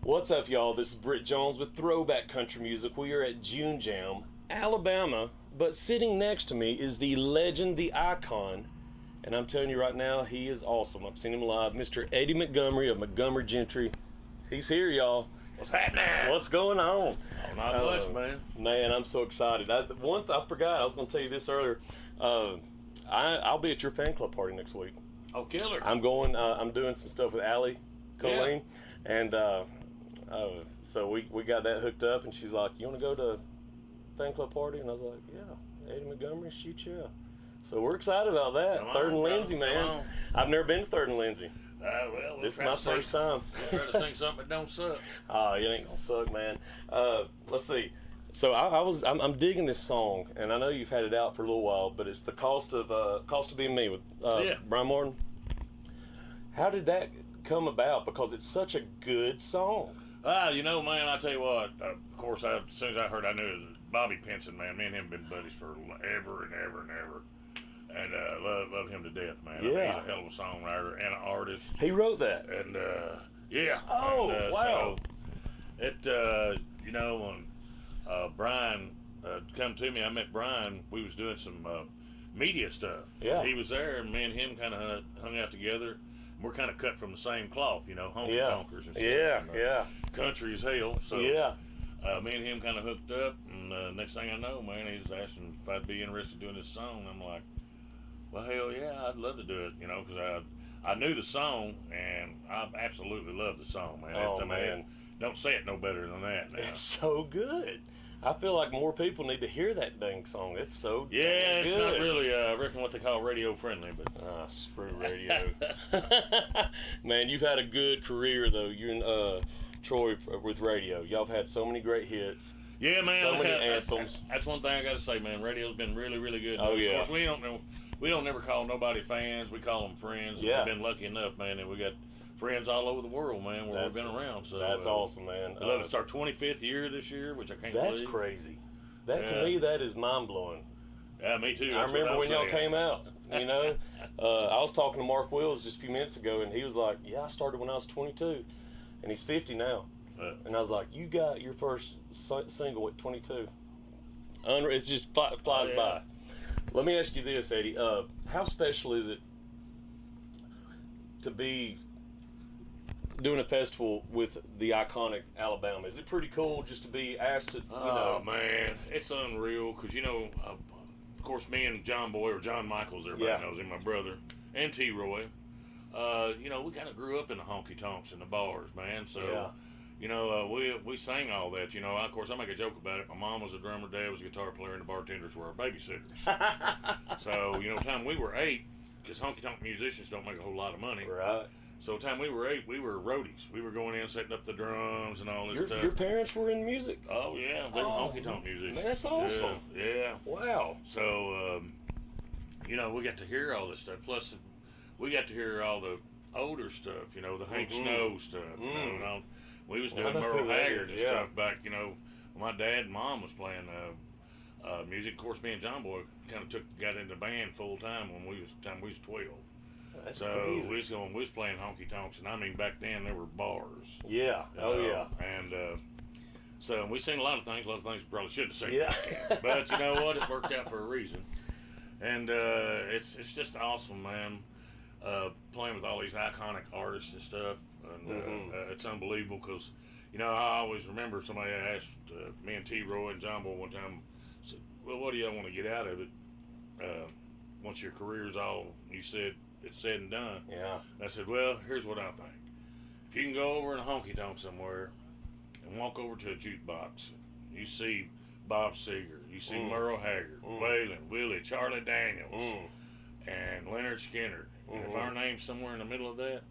What's up, y'all? This is Britt Jones with Throwback Country Music. We are at June Jam, Alabama, but sitting next to me is the legend, the icon, and I'm telling you right now, he is awesome. I've seen him live, Mr. Eddie Montgomery of Montgomery Gentry. He's here, y'all. What's happening? What's going on? Oh, not much, man. Man, I'm so excited. I forgot. I was going to tell you this earlier. I'll be at your fan club party next week. Oh, killer. I'm going. I'm doing some stuff with Allie Colleen, and so we got that hooked up. And she's like, "You want to go to fan club party?" And I was like, "Yeah, Eddie Montgomery, shoot yeah." So we're excited about that. Third and Lindsay, man. I've never been to Third and Lindsay. Well, this is my first time. We'll try to sing something that don't suck. Oh, it ain't gonna suck, man. Let's see. So I'm digging this song, and I know you've had it out for a little while, but it's the Cost of Being Me with Brian Martin. How did that come about? Because it's such a good song. You know, man, I tell you what. Of course, as soon as I heard, I knew it was Bobby Pinson, man. Me and him have been buddies for ever and ever and ever. And love him to death, man. Yeah. I mean, he's a hell of a songwriter and an artist. He wrote that. And yeah. Oh, and, wow. So it, you know, when Brian come to me, I met Brian. We was doing some media stuff. Yeah. He was there, and me and him kind of hung out together. We're kind of cut from the same cloth, you know, honky tonkers and stuff. Yeah, and, yeah. Country as hell. So yeah. Me and him kind of hooked up, and next thing I know, man, he's asking if I'd be interested in doing this song. I'm like, well, hell yeah, I'd love to do it, you know, because I knew the song, and I absolutely love the song, man. Oh, man. Don't say it no better than that now. It's so good. I feel like more people need to hear that dang song. It's so yeah, it's good. Not really, I reckon what they call radio friendly, but screw radio. Man, you've had a good career though. You and Troy with radio. Y'all have had so many great hits. Yeah, man. So many anthems. That's one thing I got to say, man. Radio's been really, really good. Oh yeah. Of course, we don't never call nobody fans. We call them friends. Yeah. We've been lucky enough, man, that we got friends all over the world, man, where we've been around. So that's awesome, man. It's our 25th year this year, which I can't believe. That's crazy. That to me, that is mind blowing. Yeah, me too. I remember when y'all came out. You know, I was talking to Mark Wills just a few minutes ago, and he was like, "Yeah, I started when I was 22, and he's 50 now." And I was like, "You got your first single at 22." It just flies by. Let me ask you this, Eddie. How special is it to be doing a festival with the iconic Alabama? Is it pretty cool just to be asked to, Oh, man. It's unreal because, you know, of course, me and John Boy, or John Michaels, everybody knows him, my brother, and T-Roy, you know, we kind of grew up in the honky-tonks and the bars, man. So, you know, we sang all that. You know, of course, I make a joke about it. My mom was a drummer, dad was a guitar player, and the bartenders were our babysitters. So, you know, time we were 8, because honky-tonk musicians don't make a whole lot of money. Right. So time we were 8, we were roadies. We were going in, setting up the drums and all this stuff. Your parents were in music? Oh, yeah. They were honky-tonk musicians. Man, that's awesome. Yeah. Wow. So, you know, we got to hear all this stuff. Plus, we got to hear all the older stuff, you know, the Hank Snow stuff. You know, we was doing Merle Haggard and stuff back, you know, when my dad and mom was playing music. Of course, me and John Boy kind of got into band full time when we was 12. That's so crazy. we was playing honky tonks, and I mean back then there were bars. Yeah. Yeah. And so we seen a lot of things we probably shouldn't have seen. Yeah. But you know what? It worked out for a reason. And it's just awesome, man. Playing with all these iconic artists and stuff, and it's unbelievable because, you know, I always remember somebody asked me and T-Roy and John Boy one time, said, "Well, what do y'all want to get out of it once your career's all it's said and done?" Yeah. And I said, "Well, here's what I think. If you can go over in a honky tonk somewhere and walk over to a jukebox, you see Bob Seger, you see Merle Haggard, Waylon, Willie, Charlie Daniels, and Leonard Skinner. And if our name's somewhere in the middle of that,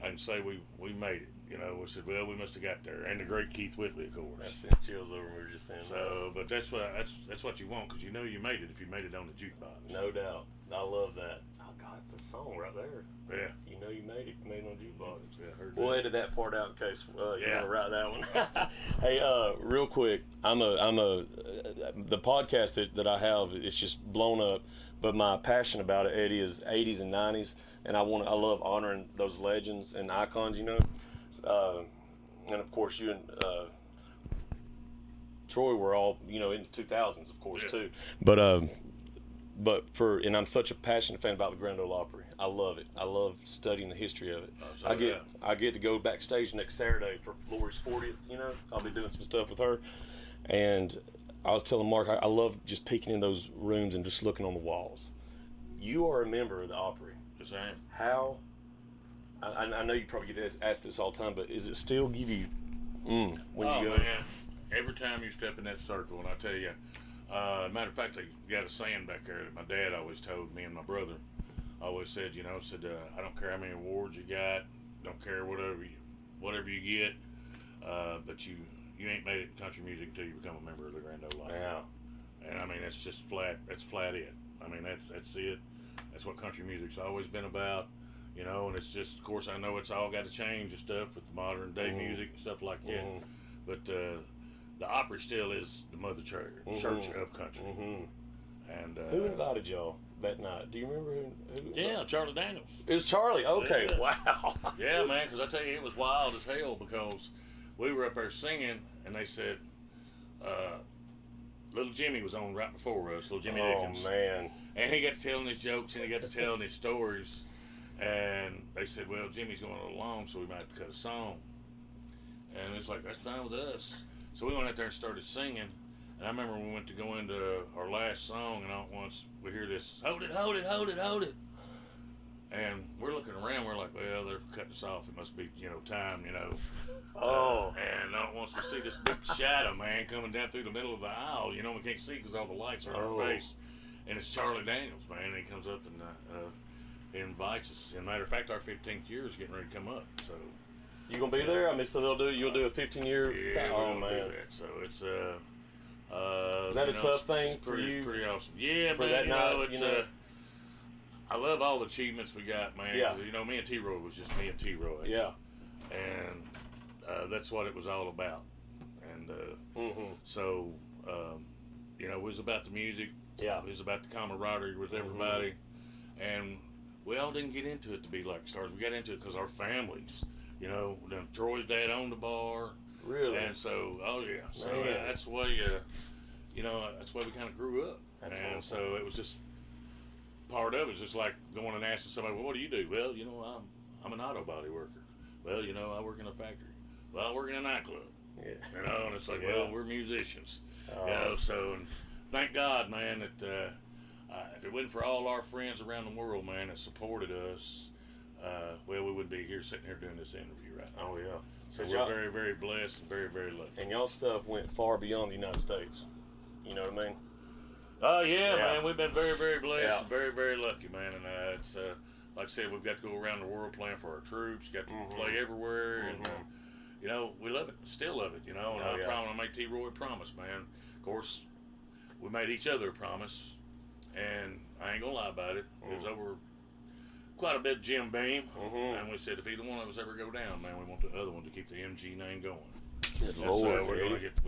I can say we made it. You know, we said, well, we must have got there." And the great Keith Whitley, of course. That sent chills over me just saying. So, but that's what you want, because you know you made it if you made it on the jukebox. No doubt. I love that. Oh God, it's a song right there. Yeah. You know you made it if you made it on jukebox. Yeah, I heard We'll that. edit that part out in case you want to write that one. Hey, real quick, the podcast that I have, it's just blown up. But my passion about it, Eddie, is 80s and 90s, and I love honoring those legends and icons, you know. And of course you and Troy were all, in the 2000s, of course, too. But and I'm such a passionate fan about the Grand Ole Opry. I love it. I love studying the history of it. I get to go backstage next Saturday for Lori's 40th. I'll be doing some stuff with her, and I was telling Mark I love just peeking in those rooms and just looking on the walls. You are a member of the Opry. Yes, I am. How? I know you probably get asked this all the time, but is it still give you when you go? Man. Every time you step in that circle, and I tell you, matter of fact, they got a saying back there that my dad always told me and my brother. Always said, I don't care how many awards you got, don't care whatever you get, but you ain't made it in country music until you become a member of the Grand Ole Opry. Yeah. And I mean, that's just flat. That's flat it. I mean, that's it. That's what country music's always been about. And it's just, of course, I know it's all got to change and stuff with the modern day music and stuff like that. But the Opry still is the mother church of country. And who invited y'all that night? Do you remember who? Yeah, Charlie Daniels. It was Charlie. Okay, yeah. Wow. Yeah, man, because I tell you, it was wild as hell because we were up there singing, and they said, Little Jimmy was on right before us, Little Jimmy Dickens. Oh, man. And he got to telling his jokes, and he got to telling his stories. And they said, well, Jimmy's going a little long, so we might have to cut a song. And it's like, that's fine with us. So we went out there and started singing. And I remember when we went to go into our last song, and all at once we hear this, hold it, hold it, hold it, hold it. And we're looking around, we're like, well, they're cutting us off. It must be, time, Oh. And all at once we see this big shadow, man, coming down through the middle of the aisle. We can't see because all the lights are on our face. And it's Charlie Daniels, man. And he comes up and he invites us. As a matter of fact, our 15th year is getting ready to come up. So you gonna be there? I mean, so you'll do a 15-year. Yeah, oh man. Do that. So it's is that a tough thing for you? Pretty awesome. Yeah, for man. That I love all the achievements we got, man. Yeah. Me and T-Roy was just me and T-Roy. Yeah. And that's what it was all about. And so it was about the music. Yeah. It was about the camaraderie with everybody. And we all didn't get into it to be like stars. We got into it because our families, Troy's dad owned a bar. Really? And so, so that's the way, that's the way we kind of grew up. That's awesome. So it was just, part of it was just like going and asking somebody, well, what do you do? Well, I'm an auto body worker. Well, I work in a factory. Well, I work in a nightclub. Yeah. And it's like, well, we're musicians. So, and thank God, man, that if it wasn't for all our friends around the world, man, that supported us, we wouldn't be here sitting here doing this interview right now. Oh, yeah. So we're very, very blessed and very, very lucky. And y'all stuff went far beyond the United States. You know what I mean? Oh, yeah, man. We've been very, very blessed and very, very lucky, man. And it's, like I said, we've got to go around the world playing for our troops, got to play everywhere. And, we love it, still love it, And I made T-Roy a promise, man. Of course, we made each other a promise. And I ain't going to lie about it. It was over quite a bit of Jim Beam. And we said, if either one of us ever go down, man, we want the other one to keep the MG name going. Good Lord, we're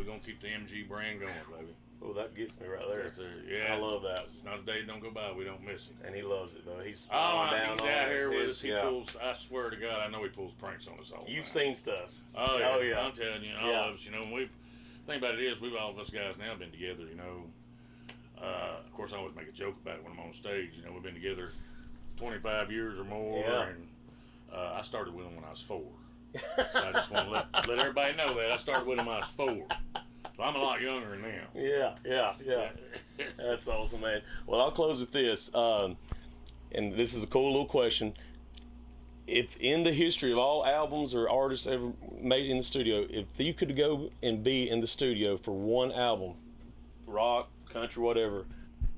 going to keep the MG brand going, baby. Oh, that gets me right there. Yeah, I love that. It's not a day that don't go by we don't miss him. And he loves it though. He's he's out here with us. He pulls. I swear to God, I know he pulls pranks on us all. You've seen stuff. Oh yeah. I'm telling you, all of us. We've. The thing about it is, we've all of us guys now been together. Of course, I always make a joke about it when I'm on stage. We've been together 25 years or more, and I started with him when I was 4. So I just want to let everybody know that I started with him when I was 4. So I'm a lot younger than them. Yeah. That's awesome, man. Well, I'll close with this, and this is a cool little question. If in the history of all albums or artists ever made in the studio, if you could go and be in the studio for one album, rock, country, whatever,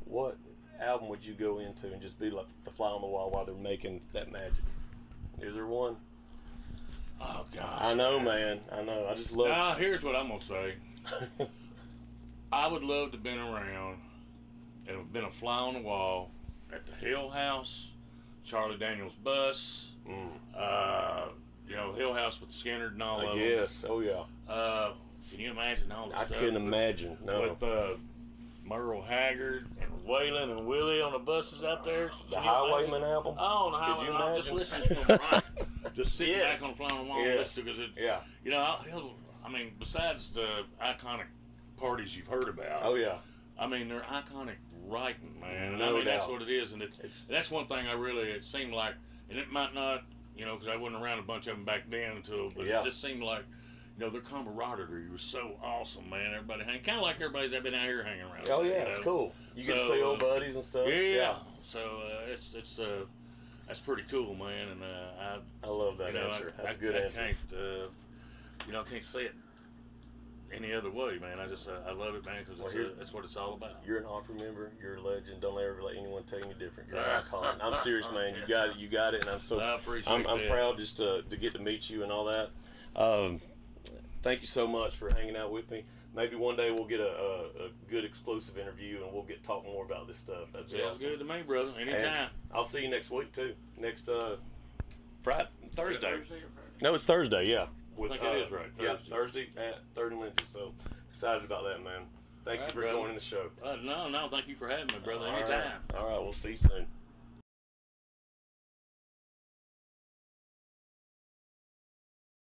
what album would you go into and just be like the fly on the wall while they're making that magic? Is there one? Oh gosh. I know, man. I know. I just love. Now here's what I'm gonna say. I would love to have been around and have been a fly on the wall at the Hill House, Charlie Daniels Bus, Hill House with Skinner and all of them. Yes. Oh yeah. Can you imagine all the stuff? I couldn't imagine. No. With Merle Haggard and Waylon and Willie on the buses out there. The Highwayman album? Oh, the Highwayman. Could you imagine? Just listening to them. just sitting back on the fly on the wall and listen to because you know, I mean, besides the iconic parties you've heard about. Oh yeah. I mean, they're iconic writing, man. No I mean, doubt. that's what it is, and that's one thing it seemed like, and it might not, you know, because I wasn't around a bunch of them back then but it just seemed like, you know, their camaraderie was so awesome, man. Everybody hanging, kind of like everybody's been out here hanging around. Oh yeah, it's cool. You get to see old buddies and stuff. Yeah. So it's that's pretty cool, man. And I love that answer. That's a good answer. I can't say it any other way, man. I love it, man, because that's what it's all about. You're an Opry member. You're a legend. Don't ever let anyone tell you different. You're an icon. I'm serious, man. You got it, and I appreciate I'm proud just to get to meet you and all that. Thank you so much for hanging out with me. Maybe one day we'll get a good exclusive interview and we'll get talk more about this stuff. That's Sounds good to me, brother. Anytime. And I'll see you next week too. Next Thursday. Thursday or Friday? No, it's Thursday. Yeah. I think it is right. Thursday at 30 minutes. So excited about that, man. Thank you for joining the show. No, thank you for having me, brother. Anytime. All right, we'll see you soon.